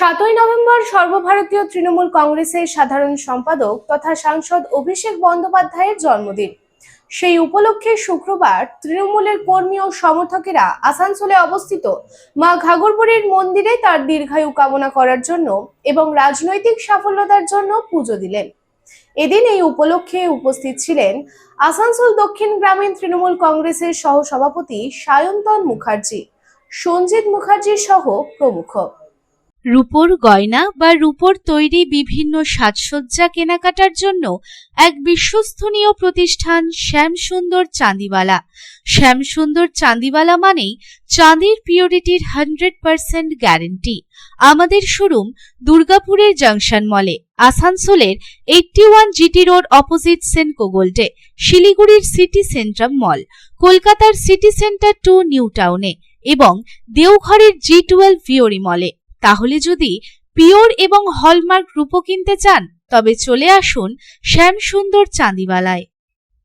7ই November সর্বভারতীয় তৃণমূল কংগ্রেসের সাধারণ সম্পাদক তথা সাংসদ অভিষেক বন্দ্যোপাধ্যায়ের জন্মদিন। সেই উপলক্ষে শুক্রবার তৃণমূলের কর্মী ও সমর্থকেরা আসানসোলে অবস্থিত মা ঘাগরবুড়ির মন্দিরে তার দীর্ঘায়ু কামনা করার জন্য এবং রাজনৈতিক সাফল্যতার জন্য পুজো দিলেন। এদিন এই উপলক্ষে উপস্থিত ছিলেন আসানসোল দক্ষিণ গ্রামীণ তৃণমূল কংগ্রেসের সহসভাপতি সায়ন্তন মুখার্জি, সঞ্জিত মুখার্জি সহ প্রমুখ। রূপোর গয়না বা রূপোর তৈরি বিভিন্ন সাজসজ্জা কেনাকাটার জন্য এক বিশ্বস্তনীয় প্রতিষ্ঠান শ্যামসুন্দর চাঁদিওয়ালা। শ্যামসুন্দর চাঁদিওয়ালা মানেই চাঁদির পিওরিটির 100% গ্যারেন্টি। আমাদের শোরুম দুর্গাপুরের জাংশন মলে, আসানসোলের 81 জিটি রোড অপোজিট সেনকো গোল্ডে, শিলিগুড়ির সিটি সেন্ট্রাম মল, কলকাতার সিটি সেন্টার 2 নিউ টাউনে এবং দেওঘরের G12 ভিওরি মলে। তাহলে যদি পিওর এবং হলমার্ক রূপো কিনতে চান তবে চলে আসুন শ্যামসুন্দর চাঁদিওয়ালায়।